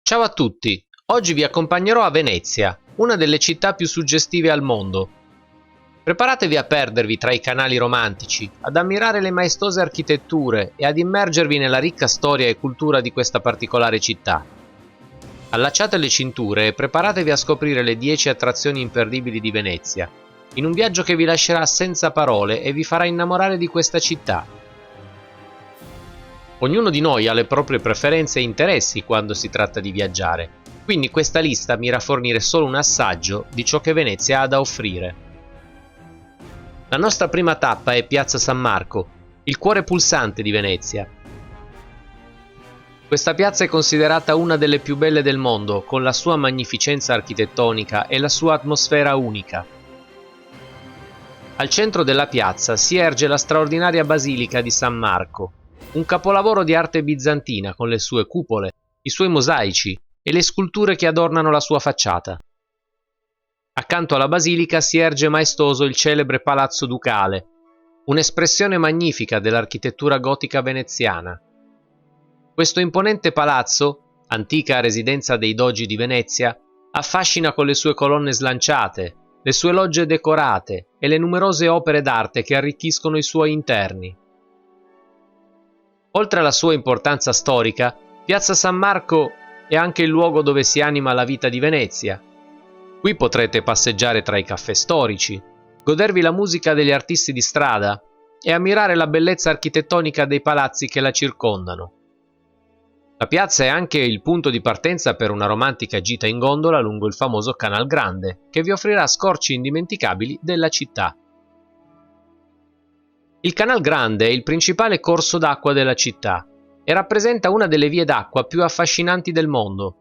Ciao a tutti, oggi vi accompagnerò a Venezia, una delle città più suggestive al mondo. Preparatevi a perdervi tra i canali romantici, ad ammirare le maestose architetture e ad immergervi nella ricca storia e cultura di questa particolare città. Allacciate le cinture e preparatevi a scoprire le 10 attrazioni imperdibili di Venezia, in un viaggio che vi lascerà senza parole e vi farà innamorare di questa città. Ognuno di noi ha le proprie preferenze e interessi quando si tratta di viaggiare, quindi questa lista mira a fornire solo un assaggio di ciò che Venezia ha da offrire. La nostra prima tappa è Piazza San Marco, il cuore pulsante di Venezia. Questa piazza è considerata una delle più belle del mondo, con la sua magnificenza architettonica e la sua atmosfera unica. Al centro della piazza si erge la straordinaria Basilica di San Marco, un capolavoro di arte bizantina con le sue cupole, i suoi mosaici e le sculture che adornano la sua facciata. Accanto alla basilica si erge maestoso il celebre Palazzo Ducale, un'espressione magnifica dell'architettura gotica veneziana. Questo imponente palazzo, antica residenza dei dogi di Venezia, affascina con le sue colonne slanciate, le sue logge decorate e le numerose opere d'arte che arricchiscono i suoi interni. Oltre alla sua importanza storica, Piazza San Marco è anche il luogo dove si anima la vita di Venezia. Qui potrete passeggiare tra i caffè storici, godervi la musica degli artisti di strada e ammirare la bellezza architettonica dei palazzi che la circondano. La piazza è anche il punto di partenza per una romantica gita in gondola lungo il famoso Canal Grande, che vi offrirà scorci indimenticabili della città. Il Canal Grande è il principale corso d'acqua della città e rappresenta una delle vie d'acqua più affascinanti del mondo.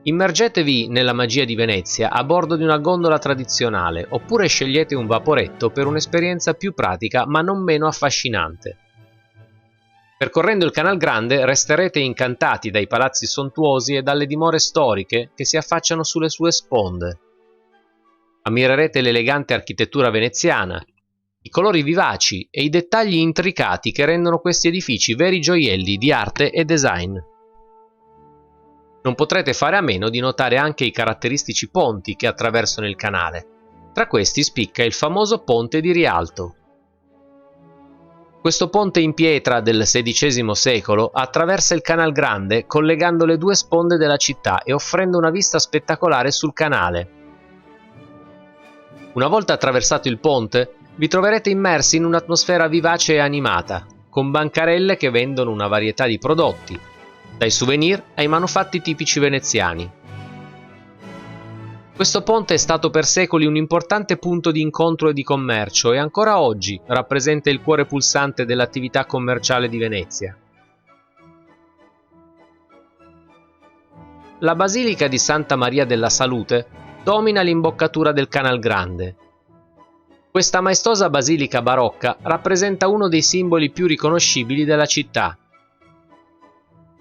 Immergetevi nella magia di Venezia a bordo di una gondola tradizionale oppure scegliete un vaporetto per un'esperienza più pratica ma non meno affascinante. Percorrendo il Canal Grande resterete incantati dai palazzi sontuosi e dalle dimore storiche che si affacciano sulle sue sponde. Ammirerete l'elegante architettura veneziana, i colori vivaci e i dettagli intricati che rendono questi edifici veri gioielli di arte e design. Non potrete fare a meno di notare anche i caratteristici ponti che attraversano il canale. Tra questi spicca il famoso Ponte di Rialto. Questo ponte in pietra del XVI secolo attraversa il Canal Grande collegando le due sponde della città e offrendo una vista spettacolare sul canale. Una volta attraversato il ponte, vi troverete immersi in un'atmosfera vivace e animata, con bancarelle che vendono una varietà di prodotti, dai souvenir ai manufatti tipici veneziani. Questo ponte è stato per secoli un importante punto di incontro e di commercio e ancora oggi rappresenta il cuore pulsante dell'attività commerciale di Venezia. La Basilica di Santa Maria della Salute domina l'imboccatura del Canal Grande. Questa maestosa basilica barocca rappresenta uno dei simboli più riconoscibili della città.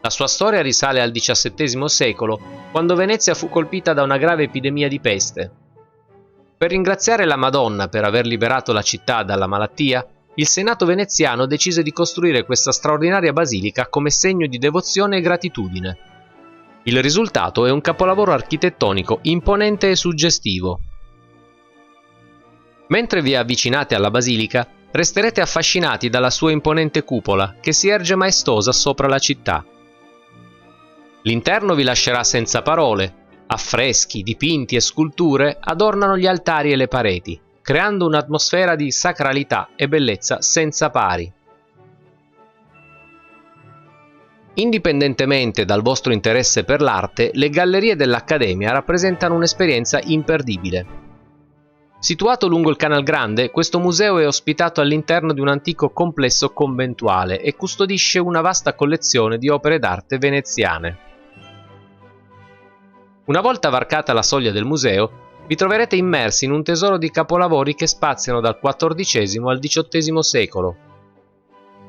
La sua storia risale al XVII secolo, quando Venezia fu colpita da una grave epidemia di peste. Per ringraziare la Madonna per aver liberato la città dalla malattia, il Senato veneziano decise di costruire questa straordinaria basilica come segno di devozione e gratitudine. Il risultato è un capolavoro architettonico imponente e suggestivo. Mentre vi avvicinate alla basilica, resterete affascinati dalla sua imponente cupola, che si erge maestosa sopra la città. L'interno vi lascerà senza parole. Affreschi, dipinti e sculture adornano gli altari e le pareti, creando un'atmosfera di sacralità e bellezza senza pari. Indipendentemente dal vostro interesse per l'arte, le gallerie dell'Accademia rappresentano un'esperienza imperdibile. Situato lungo il Canal Grande, questo museo è ospitato all'interno di un antico complesso conventuale e custodisce una vasta collezione di opere d'arte veneziane. Una volta varcata la soglia del museo, vi troverete immersi in un tesoro di capolavori che spaziano dal XIV al XVIII secolo.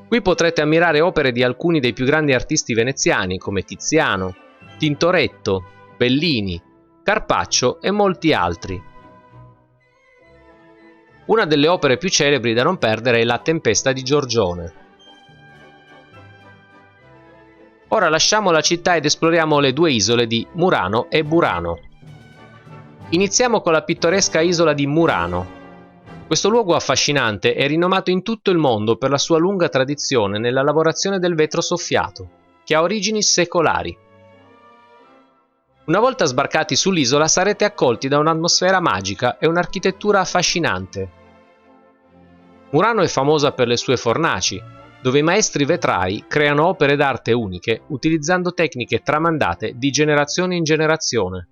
Qui potrete ammirare opere di alcuni dei più grandi artisti veneziani come Tiziano, Tintoretto, Bellini, Carpaccio e molti altri. Una delle opere più celebri da non perdere è La Tempesta di Giorgione. Ora lasciamo la città ed esploriamo le due isole di Murano e Burano. Iniziamo con la pittoresca isola di Murano. Questo luogo affascinante è rinomato in tutto il mondo per la sua lunga tradizione nella lavorazione del vetro soffiato, che ha origini secolari. Una volta sbarcati sull'isola sarete accolti da un'atmosfera magica e un'architettura affascinante. Murano è famosa per le sue fornaci, dove i maestri vetrai creano opere d'arte uniche utilizzando tecniche tramandate di generazione in generazione.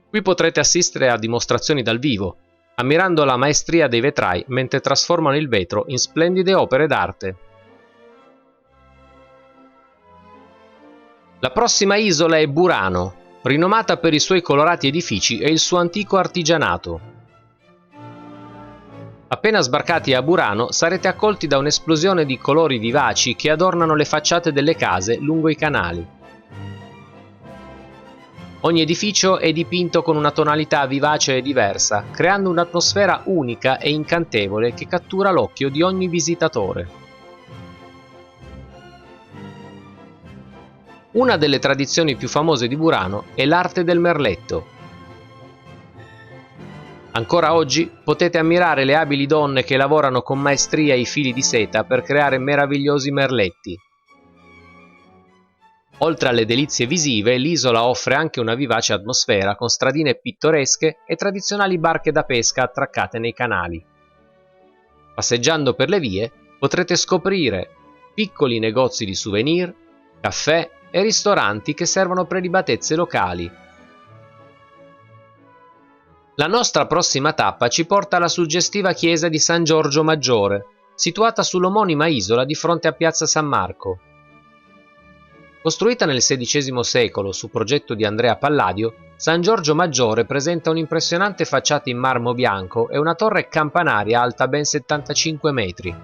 Qui potrete assistere a dimostrazioni dal vivo, ammirando la maestria dei vetrai mentre trasformano il vetro in splendide opere d'arte. La prossima isola è Burano, rinomata per i suoi colorati edifici e il suo antico artigianato. Appena sbarcati a Burano sarete accolti da un'esplosione di colori vivaci che adornano le facciate delle case lungo i canali. Ogni edificio è dipinto con una tonalità vivace e diversa, creando un'atmosfera unica e incantevole che cattura l'occhio di ogni visitatore. Una delle tradizioni più famose di Burano è l'arte del merletto. Ancora oggi potete ammirare le abili donne che lavorano con maestria i fili di seta per creare meravigliosi merletti. Oltre alle delizie visive, l'isola offre anche una vivace atmosfera con stradine pittoresche e tradizionali barche da pesca attraccate nei canali. Passeggiando per le vie potrete scoprire piccoli negozi di souvenir, caffè e ristoranti che servono prelibatezze locali. La nostra prossima tappa ci porta alla suggestiva chiesa di San Giorgio Maggiore, situata sull'omonima isola di fronte a Piazza San Marco. Costruita nel XVI secolo su progetto di Andrea Palladio, San Giorgio Maggiore presenta un'impressionante facciata in marmo bianco e una torre campanaria alta ben 75 metri.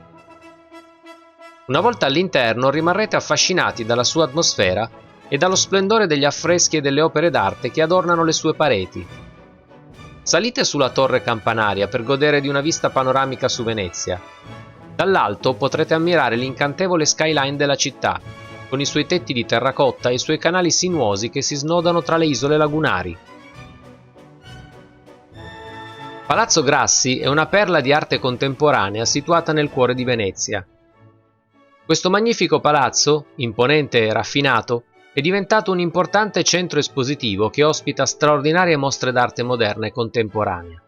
Una volta all'interno rimarrete affascinati dalla sua atmosfera e dallo splendore degli affreschi e delle opere d'arte che adornano le sue pareti. Salite sulla torre campanaria per godere di una vista panoramica su Venezia. Dall'alto potrete ammirare l'incantevole skyline della città, con i suoi tetti di terracotta e i suoi canali sinuosi che si snodano tra le isole lagunari. Palazzo Grassi è una perla di arte contemporanea situata nel cuore di Venezia. Questo magnifico palazzo, imponente e raffinato, è diventato un importante centro espositivo che ospita straordinarie mostre d'arte moderna e contemporanea.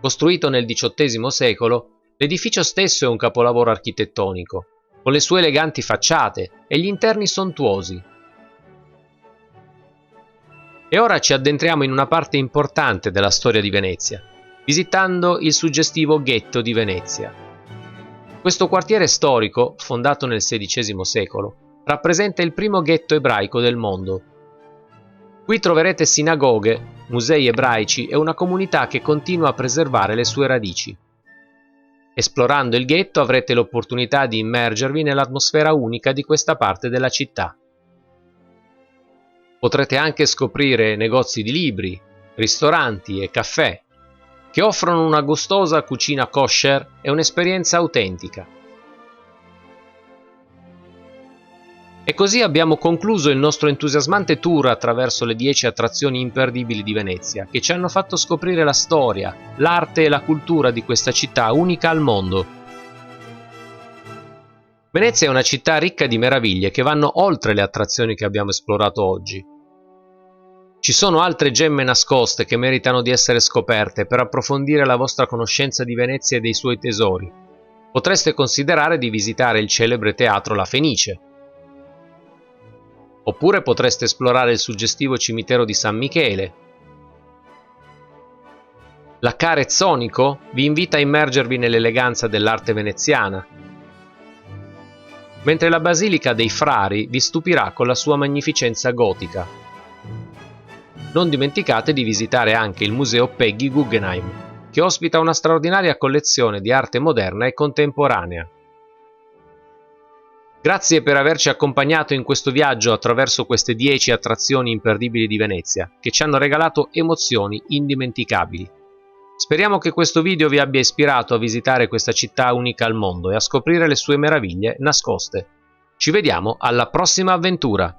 Costruito nel XVIII secolo, l'edificio stesso è un capolavoro architettonico, con le sue eleganti facciate e gli interni sontuosi. E ora ci addentriamo in una parte importante della storia di Venezia, visitando il suggestivo ghetto di Venezia. Questo quartiere storico, fondato nel XVI secolo, rappresenta il primo ghetto ebraico del mondo. Qui troverete sinagoghe, musei ebraici e una comunità che continua a preservare le sue radici. Esplorando il ghetto avrete l'opportunità di immergervi nell'atmosfera unica di questa parte della città. Potrete anche scoprire negozi di libri, ristoranti e caffè, che offrono una gustosa cucina kosher e un'esperienza autentica. E così abbiamo concluso il nostro entusiasmante tour attraverso le 10 attrazioni imperdibili di Venezia, che ci hanno fatto scoprire la storia, l'arte e la cultura di questa città unica al mondo. Venezia è una città ricca di meraviglie che vanno oltre le attrazioni che abbiamo esplorato oggi. Ci sono altre gemme nascoste che meritano di essere scoperte per approfondire la vostra conoscenza di Venezia e dei suoi tesori. Potreste considerare di visitare il celebre teatro La Fenice. Oppure potreste esplorare il suggestivo cimitero di San Michele. L'Accarezzonico vi invita a immergervi nell'eleganza dell'arte veneziana, mentre la Basilica dei Frari vi stupirà con la sua magnificenza gotica. Non dimenticate di visitare anche il Museo Peggy Guggenheim, che ospita una straordinaria collezione di arte moderna e contemporanea. Grazie per averci accompagnato in questo viaggio attraverso queste 10 attrazioni imperdibili di Venezia, che ci hanno regalato emozioni indimenticabili. Speriamo che questo video vi abbia ispirato a visitare questa città unica al mondo e a scoprire le sue meraviglie nascoste. Ci vediamo alla prossima avventura!